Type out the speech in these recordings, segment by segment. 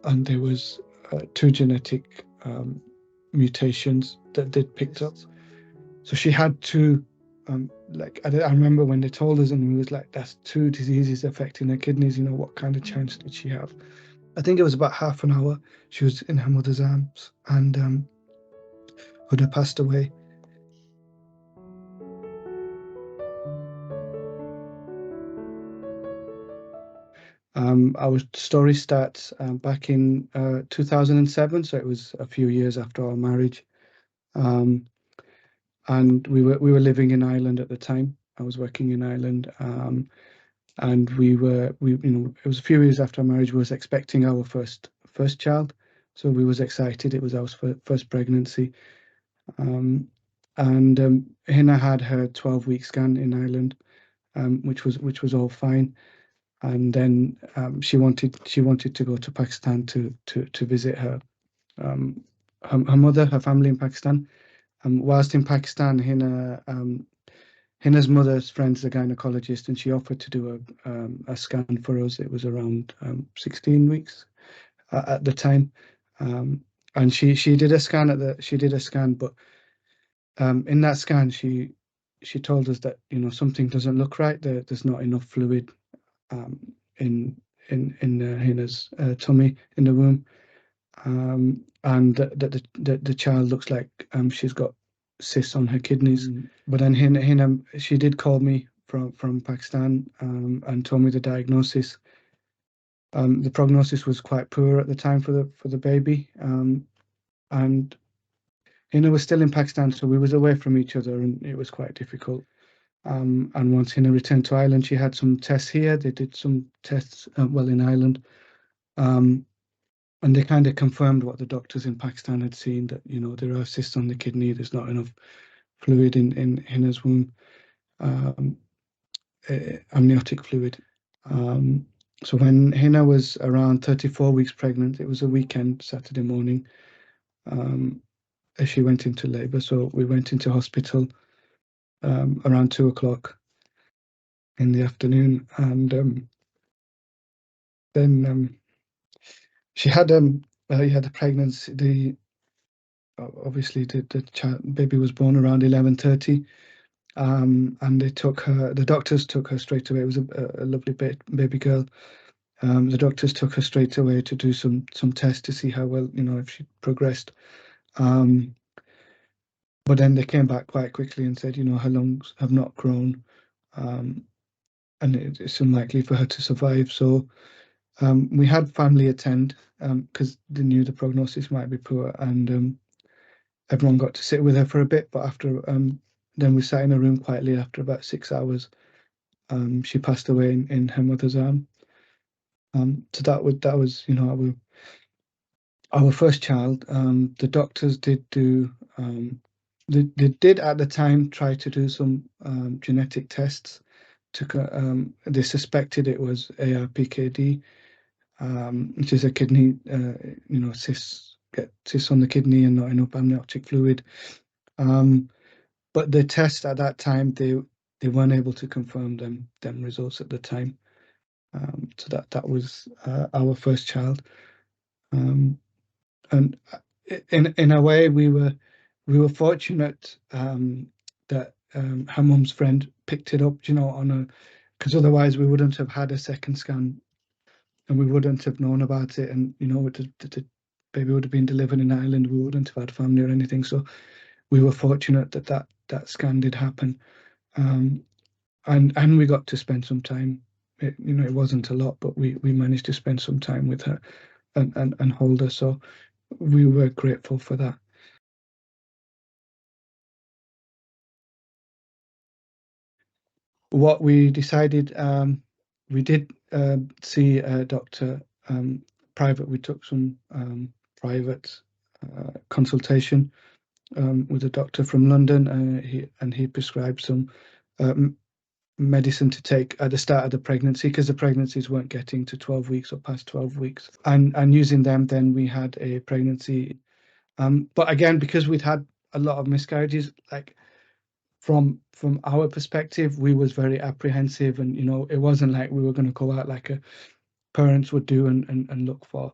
and there was 2 genetic mutations that they'd picked up. So she had 2, like I remember when they told us, and we was like, that's 2 diseases affecting her kidneys, you know, what kind of chance did she have? I think it was about half an hour she was in her mother's arms, and Huda passed away. Our story starts back in 2007, so it was a few years after our marriage, and we were living in Ireland at the time. I was working in Ireland, and we it was a few years after our marriage. We was expecting our first child, so we was excited. It was our first pregnancy, and Hina had her 12-week scan in Ireland, which was all fine. And then she wanted to go to Pakistan to visit her mother, her family in Pakistan. Whilst in Pakistan, Hina's mother's friend's a gynecologist, and she offered to do a scan for us. It was around 16 weeks at the time, and she did a scan but in that scan she told us that, you know, something doesn't look right. There's not enough fluid in Hina's tummy, in the womb, and that the child looks like she's got cysts on her kidneys. But then Hina, she did call me from Pakistan, and told me the diagnosis. The prognosis was quite poor at the time for the baby, and Hina was still in Pakistan, so we was away from each other, and it was quite difficult. And once Hina returned to Ireland, she had some tests here. They did some tests, in Ireland, and they kind of confirmed what the doctors in Pakistan had seen, that, you know, there are cysts on the kidney. There's not enough fluid in Hina's womb, amniotic fluid. So when Hina was around 34 weeks pregnant, it was a weekend, Saturday morning, as she went into labour. So we went into hospital around 2 o'clock in the afternoon, and then she had a pregnancy. Obviously the baby was born around 11:30, and the doctors took her straight away. It was a lovely baby girl. The doctors took her straight away to do some tests to see how well, you know, if she progressed. But then they came back quite quickly and said, you know, her lungs have not grown, and it's unlikely for her to survive. So we had family attend, because they knew the prognosis might be poor, and everyone got to sit with her for a bit. But after then we sat in a room quietly. After about 6 hours, she passed away in her mother's arm. So that was, you know, our first child. The doctors did do they did at the time try to do some genetic tests. They suspected it was ARPKD, which is a kidney, you know, cysts on the kidney and not enough amniotic fluid. But the test at that time, they weren't able to confirm them results at the time. So that was our first child, and in a way we were fortunate that her mum's friend picked it up, you know, because otherwise we wouldn't have had a second scan, and we wouldn't have known about it, and, you know, the baby would have been delivered in Ireland. We wouldn't have had family or anything. So we were fortunate that scan did happen, and we got to spend some time. You know, it wasn't a lot, but we managed to spend some time with her and hold her. So we were grateful for that. What we decided, we did see a doctor private. We took some private consultation with a doctor from London. He prescribed some medicine to take at the start of the pregnancy, because the pregnancies weren't getting to 12 weeks or past 12 weeks. And using them, then we had a pregnancy. But again, because we'd had a lot of miscarriages, like from our perspective, we was very apprehensive, and, you know, it wasn't like we were going to go out like parents would do and look for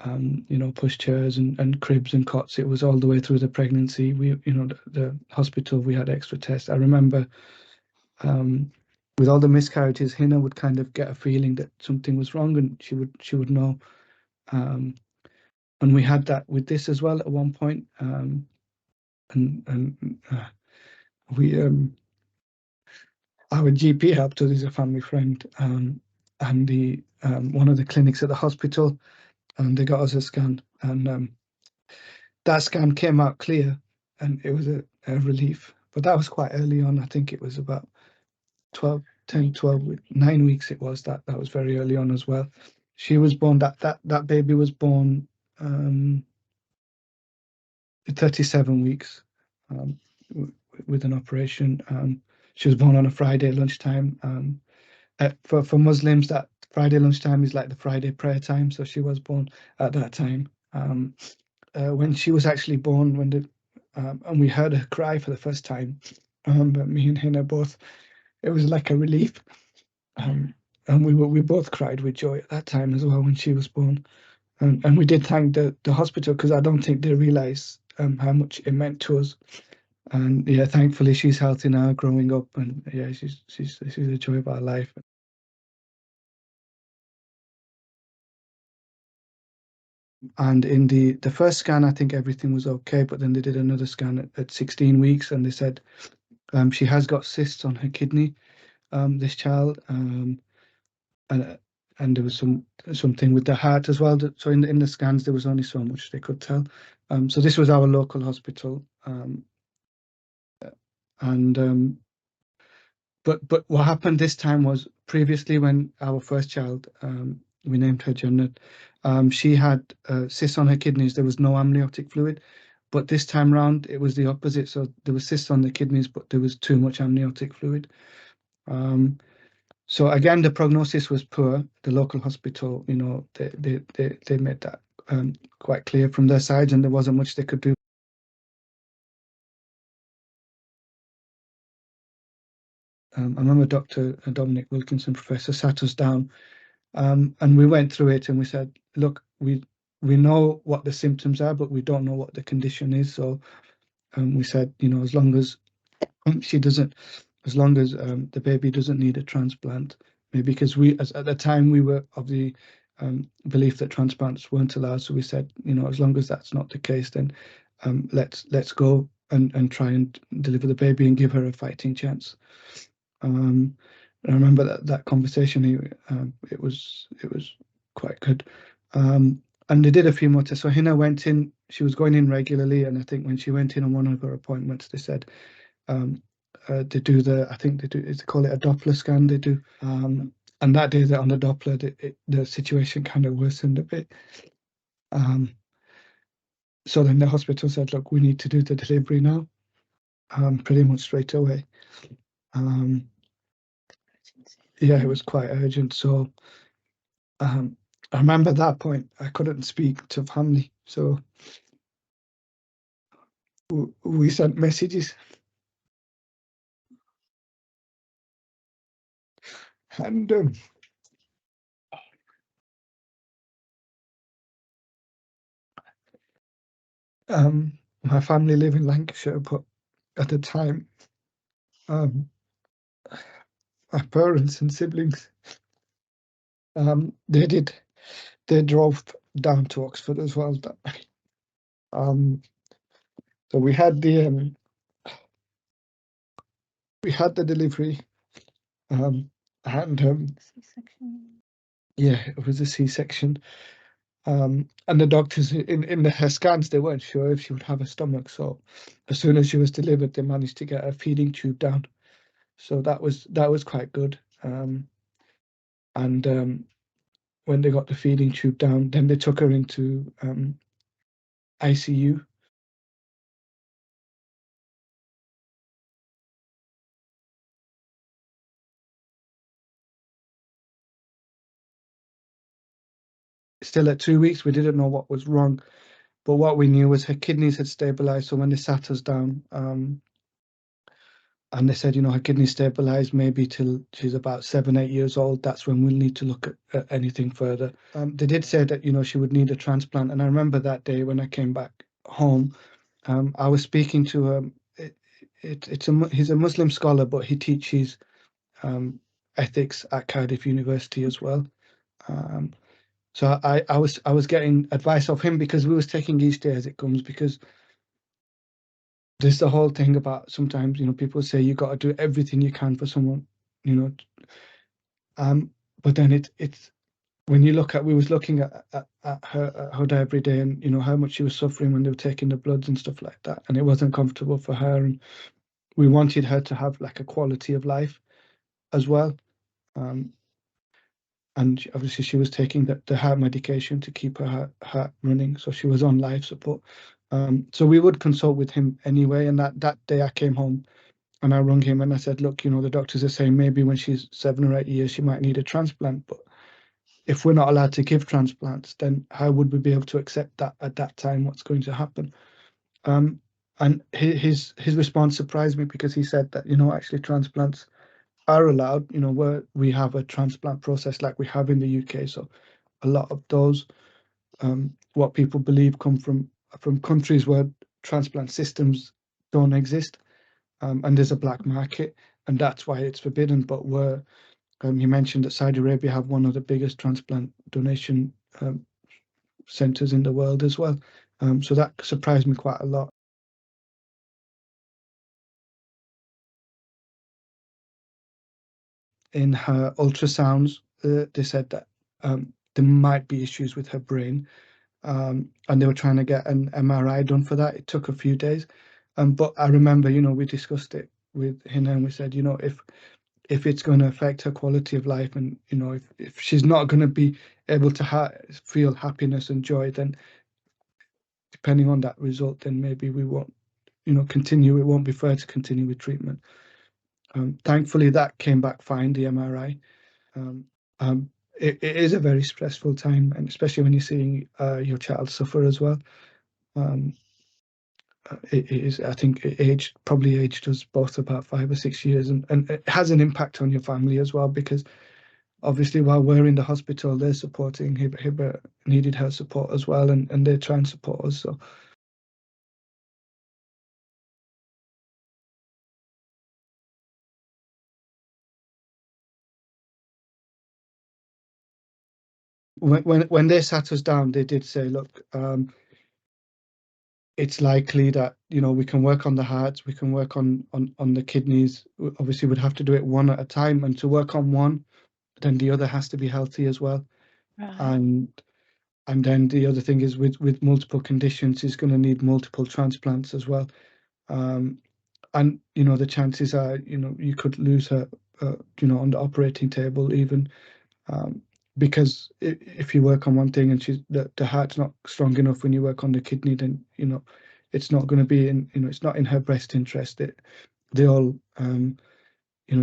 you know, push chairs and cribs and cots. It was all the way through the pregnancy. We, you know, the hospital, we had extra tests. I remember with all the miscarriages, Hina would kind of get a feeling that something was wrong, and she would know. And we had that with this as well at one point. And we our GP helped us. He's a family friend, and the one of the clinics at the hospital, and they got us a scan, and that scan came out clear, and it was a relief. But that was quite early on. I think it was about 12, 10, 12, 9 weeks. It was that was very early on as well. She was born, that baby was born 37 weeks with an operation. She was born on a Friday lunchtime. For Muslims, that Friday lunchtime is like the Friday prayer time. So she was born at that time. When she was actually born, and we heard her cry for the first time, but me and Hina both, it was like a relief. And we both cried with joy at that time as well when she was born. And we did thank the hospital, because I don't think they realise how much it meant to us. And yeah, thankfully she's healthy now, growing up, and yeah, she's a joy of our life. And in the first scan, I think everything was okay, but then they did another scan at 16 weeks, and they said she has got cysts on her kidney, this child, and and there was something with the heart as well. So in the scans, there was only so much they could tell. So this was our local hospital, and but what happened this time was, previously when our first child, we named her Jannat, she had cysts on her kidneys. There was no amniotic fluid, but this time round it was the opposite. So there was cysts on the kidneys, but there was too much amniotic fluid. So again, the prognosis was poor. The local hospital, you know, they made that quite clear from their side, and there wasn't much they could do. I remember Dr. Dominic Wilkinson, professor, sat us down, and we went through it, and we said, look, we know what the symptoms are, but we don't know what the condition is. So we said, you know, as long as the baby doesn't need a transplant, maybe, because at the time we were of the belief that transplants weren't allowed. So we said, you know, as long as that's not the case, then let's go and try and deliver the baby and give her a fighting chance. I remember that conversation. It was quite good. And they did a few more tests. So Hina went in. She was going in regularly, and I think when she went in on one of her appointments, they said they do they call it a Doppler scan. They do, and that day that on the Doppler, the situation kind of worsened a bit. So then the hospital said, look, we need to do the delivery now, pretty much straight away. Yeah, it was quite urgent. So I remember at that point I couldn't speak to family, so we sent messages, and my family live in Lancashire, but at the time, my parents and siblings, they drove down to Oxford as well that night. So we had the delivery, and C-section. Yeah, it was a C-section. And the doctors in her scans, they weren't sure if she would have a stomach. So as soon as she was delivered, they managed to get a feeding tube down. So that was quite good. And when they got the feeding tube down, then they took her into ICU. Still at 2 weeks, we didn't know what was wrong, but what we knew was her kidneys had stabilized. So when they sat us down, and they said, her kidney stabilized maybe till she's about 7, 8 years old. That's when we'll need to look at anything further. They did say that, she would need a transplant. And I remember that day when I came back home, I was speaking to he's a Muslim scholar, but he teaches ethics at Cardiff University as well. So I was getting advice of him because we was taking each day as it comes, because there's the whole thing about sometimes, people say you got to do everything you can for someone, but then it's when you look at, we was looking at her every day, and how much she was suffering when they were taking the bloods and stuff like that, and it wasn't comfortable for her, and we wanted her to have like a quality of life as well. And obviously she was taking the heart medication to keep her heart running, so she was on life support. So we would consult with him anyway, and that day I came home and I rung him and I said, look, the doctors are saying maybe when she's 7 or 8 years she might need a transplant, but if we're not allowed to give transplants, then how would we be able to accept that at that time? What's going to happen? And his response surprised me, because he said that, actually transplants are allowed, where we have a transplant process like we have in the UK. So a lot of those, what people believe, come from countries where transplant systems don't exist, and there's a black market, and that's why it's forbidden. But where you mentioned that Saudi Arabia have one of the biggest transplant donation centers in the world as well. So that surprised me quite a lot. In her ultrasounds, they said that there might be issues with her brain, and they were trying to get an MRI done for that. It took a few days, but I remember, we discussed it with Hina, and we said, if it's going to affect her quality of life, and if she's not going to be able to feel happiness and joy, then depending on that result, then maybe we won't, continue. It won't be fair to continue with treatment. Thankfully, that came back fine, the MRI. It is a very stressful time, and especially when you're seeing your child suffer as well. It is, I think, probably aged us both about 5 or 6 years, and it has an impact on your family as well, because obviously while we're in the hospital, they're supporting. Hiba needed her support as well, and they try and support us. So when they sat us down, they did say, look, it's likely that we can work on the hearts, we can work on the kidneys. Obviously, we'd have to do it one at a time, and to work on one, then the other has to be healthy as well. Right. And then the other thing is, with multiple conditions, is going to need multiple transplants as well. And the chances are, you could lose her, on the operating table even, because if you work on one thing and the heart's not strong enough when you work on the kidney, then it's not going to be it's not in her best interest. They all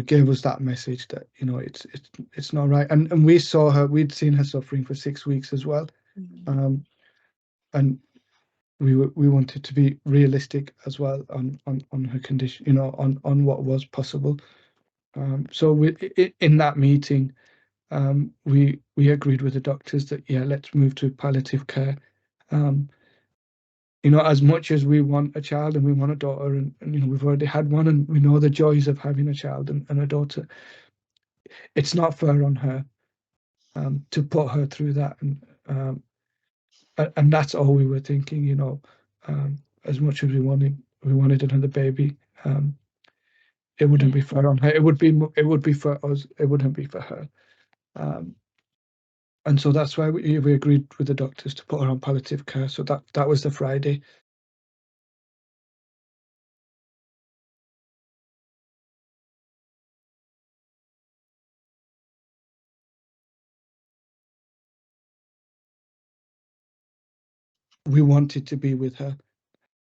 gave us that message that it's not right. And we saw her, we'd seen her suffering for 6 weeks as well. Mm. And we wanted to be realistic as well on her condition, on what was possible. So in that meeting, we agreed with the doctors that, yeah, let's move to palliative care. As much as we want a child and we want a daughter, and we've already had one, and we know the joys of having a child and a daughter, it's not fair on her to put her through that. And that's all we were thinking, as much as we wanted another baby, it wouldn't be fair on her. It would be for us. It wouldn't be for her. And so that's why we agreed with the doctors to put her on palliative care. So that was the Friday. We wanted to be with her,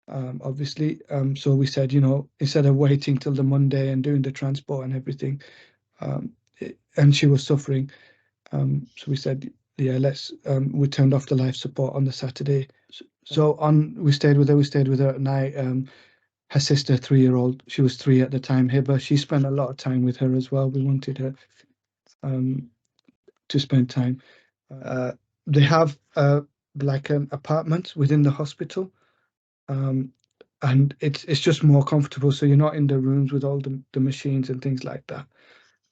obviously. So we said, instead of waiting till the Monday and doing the transport and everything, and she was suffering, so we said, yeah, we turned off the life support on the Saturday. So we stayed with her at night. her sister, 3-year-old, she was 3 at the time, Hiba. She spent a lot of time with her as well. We wanted her to spend time. They have like an apartment within the hospital, and it's just more comfortable. So you're not in the rooms with all the machines and things like that.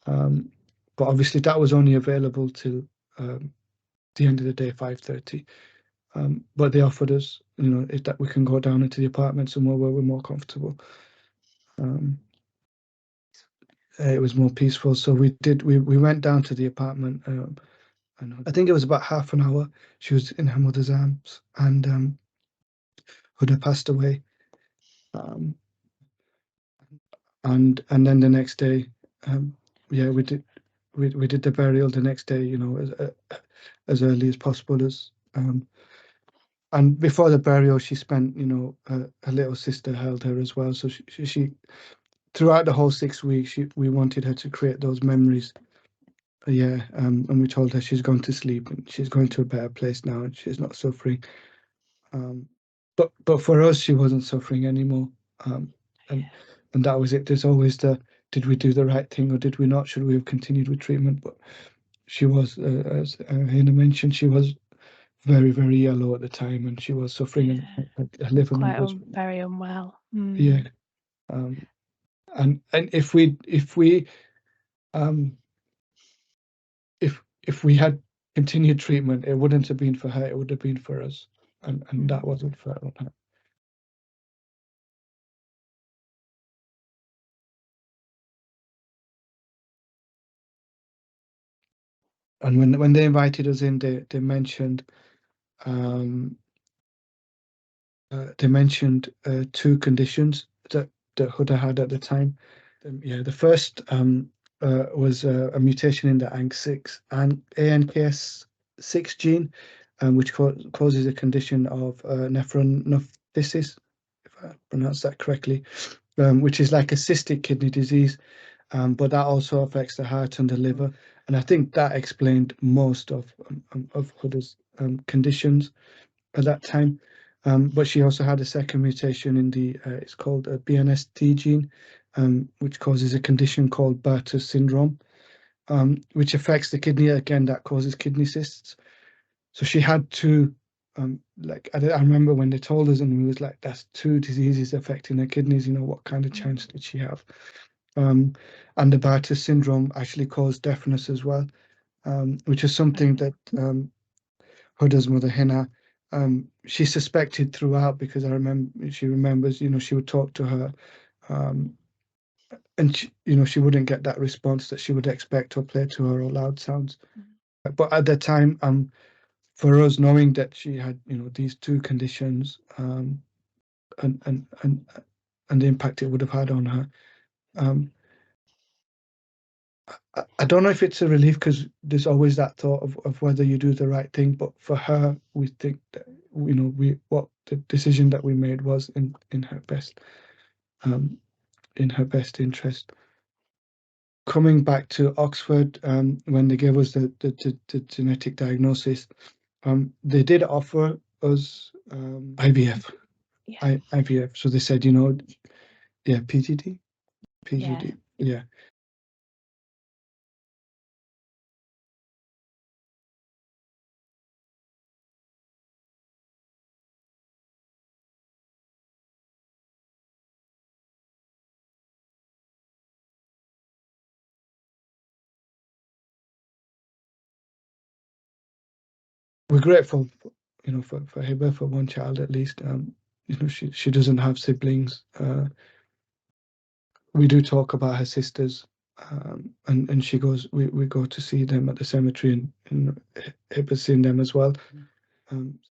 But obviously that was only available till the end of the day, 5:30. But they offered us, if that we can go down into the apartment somewhere where we're more comfortable. It was more peaceful. So we went down to the apartment. And I think it was about half an hour. She was in her mother's arms, and Huda passed away. And then the next day, yeah, we did the burial the next day. As early as possible. And before the burial, she spent, her little sister held her as well. So she throughout the whole 6 weeks, we wanted her to create those memories. Yeah, and we told her she's gone to sleep and she's going to a better place now and she's not suffering. But for us, she wasn't suffering anymore. And that was it. There's always did we do the right thing or did we not? Should we have continued with treatment? But she was, as Hina mentioned, she was very, very yellow at the time and she was suffering, and her liver numbers. Very unwell. Yeah. And if we had continued treatment, it wouldn't have been for her, it would have been for us. And that wasn't fair on her. And when they invited us in, they mentioned two conditions that Huda had at the time. Yeah, the first was a mutation in the ANKS6 gene, which causes a condition of nephronophthisis, if I pronounce that correctly, which is like a cystic kidney disease, but that also affects the heart and the liver. And I think that explained most of Huda's conditions at that time. But she also had a second mutation in it's called a BNST gene, which causes a condition called Bartter syndrome, which affects the kidney again, that causes kidney cysts. So she had two, I remember when they told us, and we was like, that's two diseases affecting her kidneys, what kind of chance did she have? And the Bartter syndrome actually caused deafness as well, which is something that Huda's mother, Hina, she suspected throughout, because she remembers, she would talk to her, and she wouldn't get that response that she would expect or play to her or loud sounds. But at the time, for us, knowing that she had, these two conditions, and the impact it would have had on her, I don't know if it's a relief, because there's always that thought of whether you do the right thing. But for her, we think that what the decision that we made was in her best interest. Coming back to Oxford, when they gave us the genetic diagnosis, they did offer us IVF. IVF. So they said, yeah, PGD. Yeah. We're grateful, for Hiba, for one child at least. She doesn't have siblings. We do talk about her sisters, and she goes. We go to see them at the cemetery, and Hiba's seen them as well.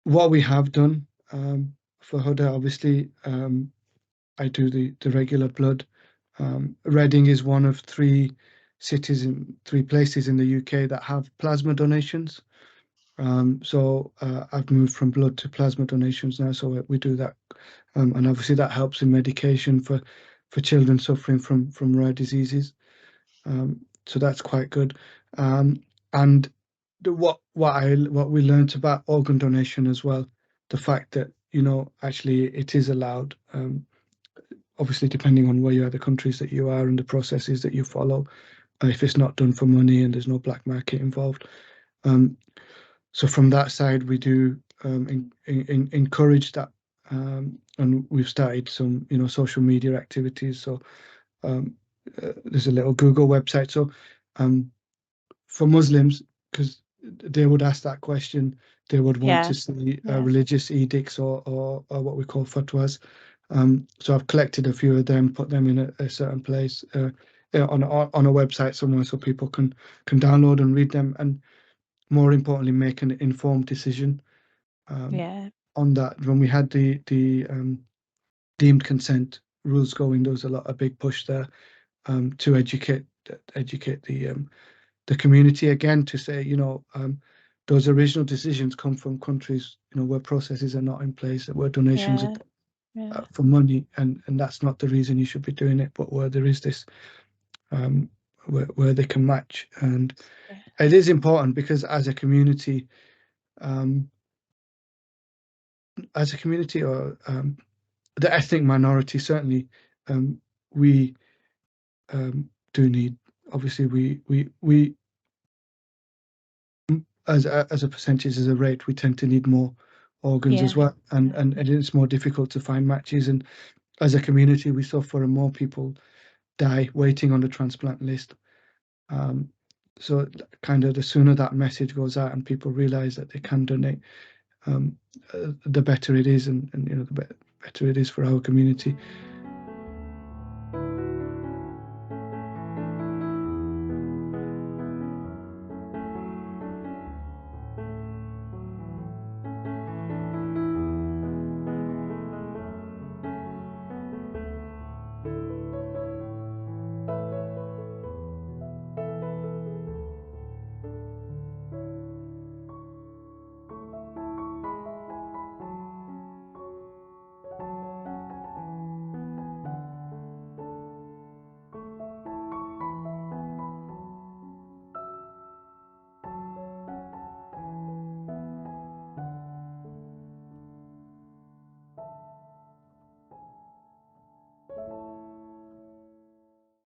What we have done for Huda, obviously, I do the regular blood. Reading is one of three places in the UK that have plasma donations. So I've moved from blood to plasma donations now, so we do that, and obviously that helps in medication for children suffering from rare diseases. So that's quite good. And what we learned about organ donation as well, the fact that actually it is allowed. obviously depending on where you are, the countries that you are and the processes that you follow, if it's not done for money and there's no black market involved. So from that side, we do encourage that, and we've started some, social media activities. So there's a little Google website. So for Muslims, because they would ask that question, they would want to see religious edicts or what we call fatwas. So I've collected a few of them, put them in a certain place on a website somewhere, so people can download and read them, and more importantly, make an informed decision on that. When we had the deemed consent rules going, there was a big push there to educate the community again, to say, those original decisions come from countries, where processes are not in place, where donations are for money, and that's not the reason you should be doing it, but where there is this, where they can match. And it is important because as a community, or the ethnic minority, certainly, we do need, obviously, we as a percentage, as a rate, we tend to need more organs as well, and it's more difficult to find matches. And as a community, we suffer, and more people die waiting on the transplant list. So kind of the sooner that message goes out and people realize that they can donate, the better it is, and the better it is for our community.